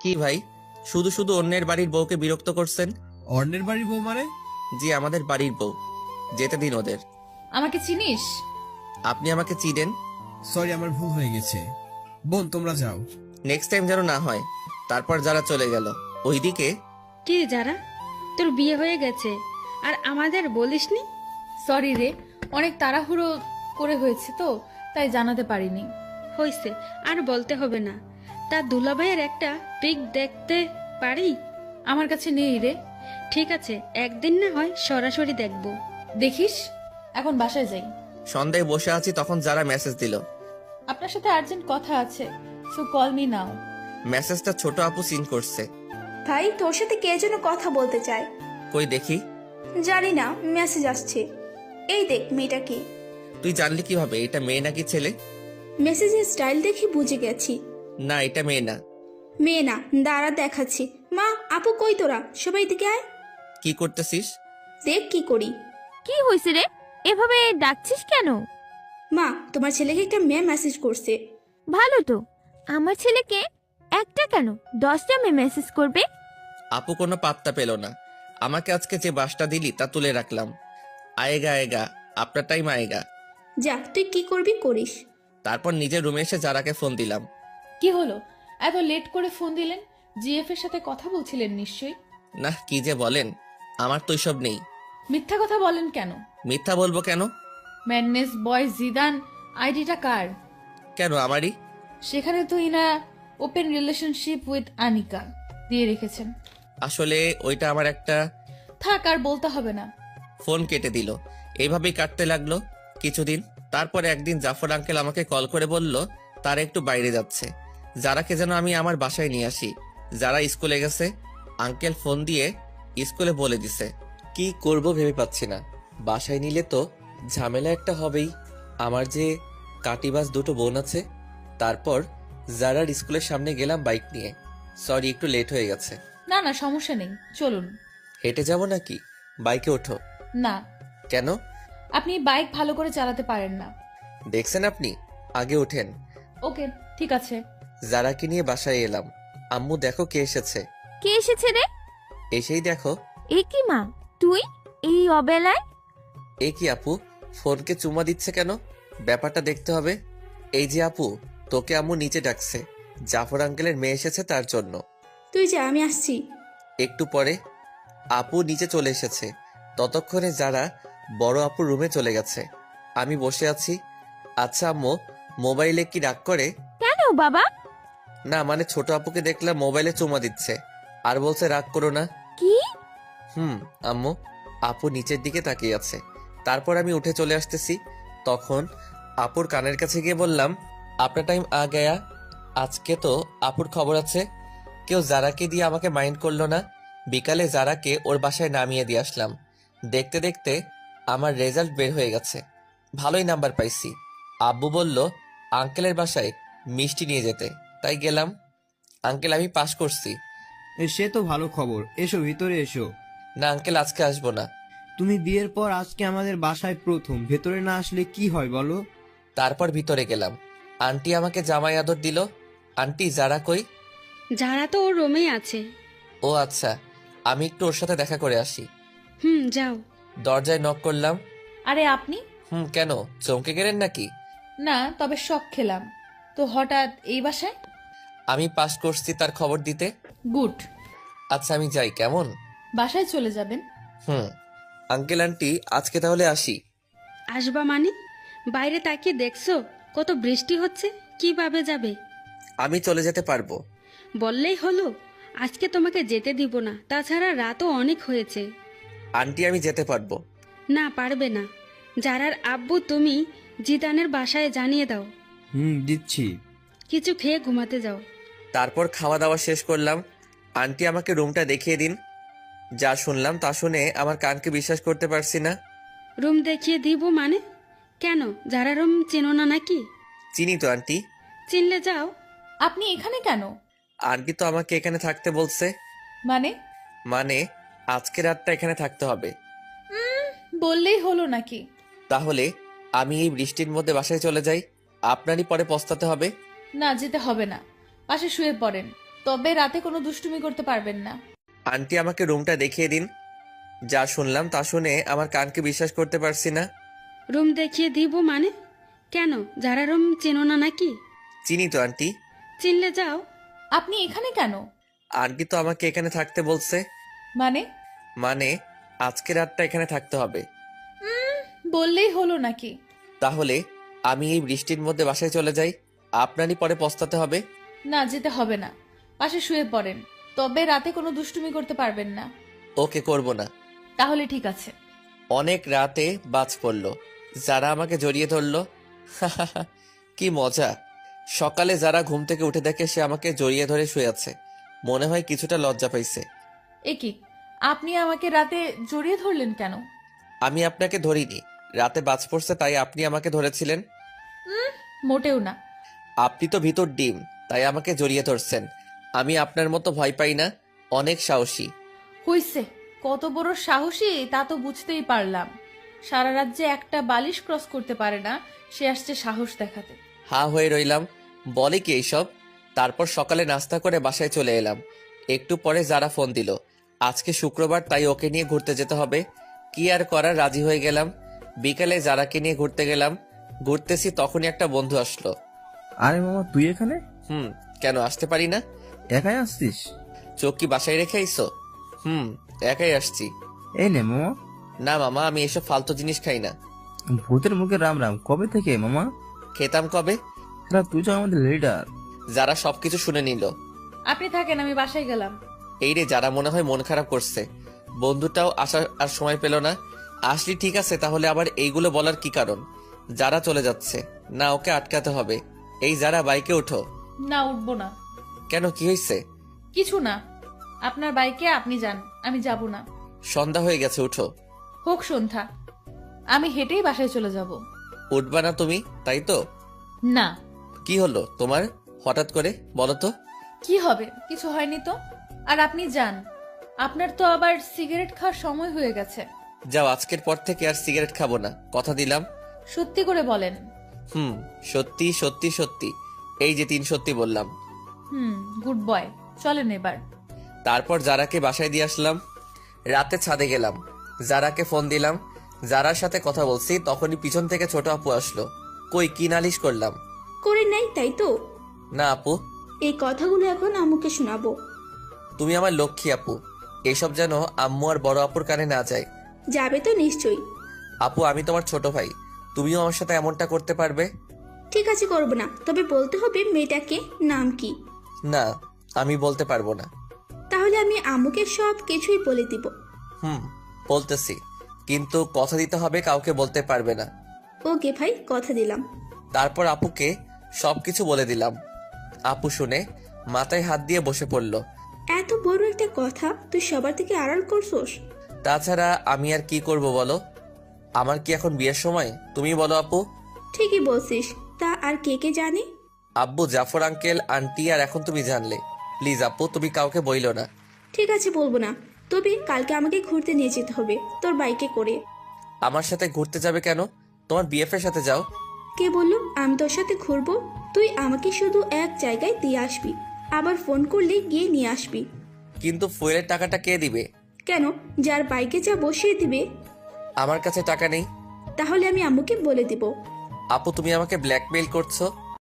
কি ভাই, শুধু শুধু অন্যের বাড়ির বউকে বিরক্ত করছেন? অন্যের বাড়ির বউ মানে? জি, আমাদের বাড়ির বউ। যেতে দিন ওদের। আমাকে চিনিস? আপনি আমাকে চিনেন? সরি, আমার ভুল হয়ে গেছে। বোন, তোমরা যাও। নেক্সট টাইম যেন না হয়। তারপর যারা চলে গেল ওইদিকে। কি যারা, তোর বিয়ে হয়ে গেছে আর আমাদের বলিসনি? সরি রে, অনেক তাড়াহুড়ো করে হয়েছে তো, তাই জানাতে পারিনি। হয়েছে, আর বলতে হবে না। তা দুলাভাইয়ের একটা পিক দেখতে পারি? আমার কাছে নেই রে। ঠিক আছে, একদিন না হয় সরাসরি দেখব। দেখিস, এখন বাসায় যাই। সন্ধ্যায় বসে আছি, তখন যারা মেসেজ দিল। আপনার সাথে আর্জেন্ট কথা আছে, সো কল মি নাও। মেসেজটা ছোট আপু সিন করছে। ভাই, তোর সাথে কে যেন কথা বলতে চায়। কই দেখি। জানি না, মেসেজ আসছে। এই দেখ, মেয়েটা কি? তুই জানলি কিভাবে এটা মেয়ে নাকি ছেলে? মেসেজের স্টাইল দেখে বুঝে গেছি। না, এটা মেয়ে না। মেয়ে না, দাঁড়া দেখাচ্ছি। মা, আপু কই তোরা? সবাই দিকে আয়। কি করতেছিস? দেখ কি করি। কি হয়েছে রে, এভাবে ডাকছিস কেন? মা, তোমার ছেলেকে একটা মেয়ে মেসেজ করছে। ভালো তো, আমার ছেলেকে একটা কেন 10টা মেয়ে মেসেজ করবে? আপু কোনো পাত্তা পেল না। আমাকে আজকে যে বাসটা দিলি তা তুলে রাখলাম। আয়েগা আয়েগা, আপনার টাইম আয়েগা। যাক, তুই কি করবি করিস। তারপর নিজের রুমে এসে যারাকে ফোন দিলাম। কি হলো, এত লেট করে ফোন দিলেন? জিএফ এর সাথে কথা বলছিলেন নিশ্চয়ই। না, কি যে বলেন, আমার তো সব নেই। মিথ্যা কথা বলেন কেন? মিথ্যা বলবো কেন? ম্যাডনেস বয় জিদান আইডিটা কার? কেন আমারই? সেখানে তো ইনা ওপেন রিলেশনশিপ উইথ আনিকা দিয়ে রেখেছেন। আসলে ওইটা আমার একটা। থাক, আর বলতে হবে না। ফোন কেটে দিল। এইভাবেই কাটতে লাগলো কিছুদিন। তারপরে একদিন জাফর আঙ্কেল আমাকে কল করে বলল তারা একটু বাইরে যাচ্ছে, যারাকে যেন আমি আমার বাসায় নিয়ে আসি। যারা স্কুলে গেছে, আঙ্কেল ফোন দিয়ে স্কুলে বলে দিছে। কি করব ভেবে পাচ্ছি না। বাসায় নিলে তো ঝামেলা একটা হবেই। আমার যে কাটিবাস দুটো বোন আছে। তারপর যারার স্কুলের সামনে গেলাম বাইক নিয়ে। সরি, একটু লেট হয়ে গেছে। না না, সমস্যা নেই, চলুন। হেঁটে যাব নাকি? বাইকে ওঠো। না, কেন? আপনি বাইক ভালো করে চালাতে পারেন না। দেখছেন আপনি, আগে ওঠেন। ওকে, ঠিক আছে। যারাকে নিয়ে বাসায় এলাম। আম্মু দেখো কে এসেছে। কে এসেছে রে? এসেই দেখো। এ কি মা, তুই এই অবেলায়? এ কি আপু, ফোনকে চুমা দিচ্ছে কেন? ব্যাপারটা দেখতে হবে। এই যে আপু, তোকে আম্মু নিচে ডাকছে। জাফর আঙ্কেলের মেয়ে এসেছে তার জন্য। তুই যা, আমি আসছি। একটু পরে আপু নিচে চলে এসেছে। ততক্ষণে যারা বড় আপুর রুমে চলে গেছে। আমি বসে আছি। আচ্ছা আম্মু, মোবাইলে কি রাগ করে? কেন বাবা? না মানে ছোট আপুকে দেখলাম মোবাইলে চুমা দিচ্ছে, আর বলছে রাগ করো না। কি? আম্মু। আপু নিচের দিকে তাকিয়ে আছে। তারপর আমি উঠে চলে আসতেছি। তখন আপুর কানের কাছে গিয়ে বললাম, আপনার টাইম আ গয়া। আজকে তো আপুর খবর আছে। কেউ জারাকে দিয়ে আমাকে মাইন্ড করলো না। বিকালে জারাকে ওর বাসায় নামিয়ে দিয়ে আসলাম। দেখতে দেখতে আমার রেজাল্ট বের হয়ে গেছে। ভালোই নাম্বার পাইছি। আব্বু বলল আঙ্কেলের বাসায় মিষ্টি নিয়ে যেতে, তাই গেলাম। আঙ্কেল, আমি পাশ করছি। সে তো ভালো খবর, এসো ভিতরে এসো। না আঙ্কেল, আজকে আসবো না। তুমি বিয়ের পর আজকে আমাদের বাসায় প্রথম, ভেতরে না আসলে কি হয় বলো? তারপর ভিতরে গেলাম। আন্টি আমাকে জামাই আদর দিল। আন্টি, যারা কই? যারা তো ওর রুমেই আছে। ও আচ্ছা, আমি একটু ওর সাথে দেখা করে আসি। যাও। দরজায় নক করলাম। আরে আপনি? কেন, চমকে গেলেন নাকি? না, তবে শক খেলাম তো হঠাৎ এই বাসায়। আমি পাস করছি তার খবর দিতে। গুড। আচ্ছা আমি যাই, কেমন? বাসায় চলে যাবেন? আঙ্কেল আন্টি, আজকে তাহলে আসি। আসবা মানে? বাইরে তাকিয়ে দেখছো কত বৃষ্টি হচ্ছে, কিভাবে যাবে? আমি চলে যেতে পারবো। বললেই হলো। আজকে তোমাকে যেতে দিব না, তাছাড়া রাতও অনেক হয়েছে। আন্টি, আমি যেতে পারবো। না, পারবে না। যারার আব্বু তুমি জিদানের বাসায় জানিয়ে দাও। দিচ্ছি। কিছু খেয়ে ঘুমাতে যাও। তারপর খাওয়া দাওয়া শেষ করলাম। আন্টি আমাকে রুমটা দেখিয়ে দিন। যা শুনলাম তা শুনে আমার কানকে বিশ্বাস করতে পারছি না। রুম দেখিয়ে দিব মানে? কেন, যারা রুম চেনো না নাকি? চিনি তো আন্টি। চিনলে যাও। আপনি এখানে কেন? আন্টি তো আমাকে এখানে থাকতে বলছে। মানে? মানে আজকে রাতটা এখানে থাকতে হবে। বললেই হলো নাকি? তাহলে আমি এই বৃষ্টির মধ্যে বাসায় চলে যাই, আপনারই পরে পস্তাতে হবে। না, যেতে হবে না, পাশে শুয়ে পড়েন। তবে রাতে কোনো দুষ্টুমি করতে পারবেন না। আন্টি আমাকে রুমটা দেখিয়ে দিন। যা শুনলাম তা শুনে আমার কানকে বিশ্বাস করতে পারছি না। রুম দেখিয়ে দিব মানে? কেন, যারা রুম চেনো না নাকি? চিনি তো আন্টি। চিনলে যাও। আপনি এখানে কেন? আন্টি তো আমাকে এখানে থাকতে বলছে। মানে? মানে আজকে রাতটা এখানে থাকতে হবে। বললেই হলো নাকি? তাহলে আমি এই বৃষ্টির মধ্যে বাসায় চলে যাই, আপনারই পরে পস্তাতে হবে। না, যেতে হবে না। পাশে শুয়ে পড়েন। তবে রাতে কোনো দুষ্টুমি করতে পারবেন না। ওকে, করব না। তাহলে ঠিক আছে। অনেক রাতে বাজ পড়ল, যারা আমাকে জড়িয়ে ধরলো। কি মজা। সকালে যারা ঘুম থেকে উঠে দেখে সে আমাকে জড়িয়ে ধরে শুয়ে আছে, মনে হয় কিছুটা লজ্জা পাইছে। এ কি, আপনি আমাকে রাতে জড়িয়ে ধরলেন কেন? আমি আপনাকে ধরিনি, রাতে বাজ পড়ছে তাই আপনি আমাকে ধরেছিলেন। মোটেও না। আপনি তো ভিতর ডিম, তাই আমাকে জড়িয়ে ধরছেন। আমি আপনার মতো ভয় পাই না, অনেক সাহসী। হইছে, কত বড় সাহসী তা তো বুঝতেই পারলাম। সারা রাত যে একটা বালিশ ক্রস করতে পারে না, সে আসছে সাহস দেখাতে। হা হয়ে রইলাম, বলে কি এইসব। তারপর সকালে নাস্তা করে বাসায় চলে এলাম। একটু পরে যারা ফোন দিল, আজকে শুক্রবার তাই ওকে নিয়ে ঘুরতে যেতে হবে। কি আর করার, রাজি হয়ে গেলাম। বিকালে যারাকে নিয়ে ঘুরতে গেলাম। ঘুরতেছি তখনই একটা বন্ধু আসলো। আরে মামা, তুই এখানে কেন আসতে পারি না? একাই আসছিস? চোখ কি বাসায় রেখে আইসো? একাই আসছি। এই নে মামা। না মামা, আমি এসব ফালতু জিনিস খাই না। ভূতের মুখে রাম রাম, কবে থেকে মামা? খেতাম কবে। না, তুই তো আমাদের লিডার। যারা সবকিছু শুনে নিল। আপনি থাকেন, আমি বাসায় গেলাম। এই রে, যারা মনে হয় মন খারাপ করছে। বন্ধুটাও আসার আর সময় পেল না। আসলি ঠিক আছে, তাহলে আবার এইগুলো বলার কি কারণ? যারা চলে যাচ্ছে না, ওকে আটকাতে হবে। এই যারা, বাইকে ওঠো। না, উঠবো না। কেন, কি হয়েছে? কিছু না। আপনার বাইকে আপনি যান, আমি যাব না। সন্ধ্যা হয়ে গেছে, উঠো। হোক সন্ধ্যা, আমি হেঁটেই বাসায় চলে যাব। উঠবা না তুমি, তাই তো? না। কি হলো তোমার হঠাৎ করে, বলো তো? কি হবে, কিছু হয়নি তো। আর আপনি যান, আপনার তো আবার সিগারেট খাওয়ার সময় হয়ে গেছে। যাও, আজকের পর থেকে আর সিগারেট খাবো না, কথা দিলাম। সত্যি করে বলেন। সত্যি সত্যি সত্যি। এই যে 3 সত্যি বললাম। গুড বয়, চলেন এবার। তারপর যারাকে বাসায় দিয়ে আসলাম। রাতে ছাদে গেলাম, যারাকে ফোন দিলাম। যারার সাথে কথা বলছি তখনই পিছন থেকে ছোট আপু আসলো। কই, কি নালিশ করলাম? করে নাই তাই তো? না আপু, এই কথাগুলো এখন আম্মুকে শোনাবো। তুমি আমার লক্ষ্মী আপু। এসব যেন আম্মু আর বড় আপুর কানে না যায়। যাবে তো নিশ্চয়ই। আপু, আমি তোমার ছোট ভাই, তুমিও আমার সাথে এমনটা করতে পারবে? ঠিক আছে, করবো না, তবে বলতে হবে মেয়েটাকে নাম কি। না, আমি বলতে পারবো না। তাহলে আমি আম্মুকে সব কিছুই বলে দিব। বলতেছি, কিন্তু কথা দিতে হবে কাউকে বলতে পারবে না। ওকে ভাই, কথা দিলাম। তারপর আপুকে সবকিছু বলে দিলাম। আপু শুনে মাথায় হাত দিয়ে বসে পড়ল। এত বড় একটা কথা তুই সবার থেকে আড়াল করছোস? তাছাড়া আমি আর কি করব বলো? আমার কি এখন বিয়ের সময়? তুমি বলো আপু। ঠিকই বলছিস। তা আর কে কে জানে? আব্বু, জাফর আঙ্কেল, আন্টি, আর এখন তুমি জানলে। প্লিজ আপু, তুমি কাউকে বইলো না। ঠিক আছে, বলবো না। তবে কালকে আমাকে ঘুরতে নিয়ে যেতে হবে তোর বাইকে করে। আমার সাথে ঘুরতে যাবে কেন? তোমার বিএফ এর সাথে যাও। কে বললো আমি তোর সাথে ঘুরবো? তুই আমাকে শুধু এক জায়গায় দিয়ে আসবি, আবার ফোন করলে গিয়ে নিয়ে আসবি। কিন্তু ফুয়েলের টাকাটা কে দিবে? কেন, যার বাইকে যা বসিয়ে দিবে। আমার কাছে টাকা নেই। তাহলে আমি আম্মুকে বলে দিব। আপু, তুমি আমাকে ব্ল্যাকমেইল করছো।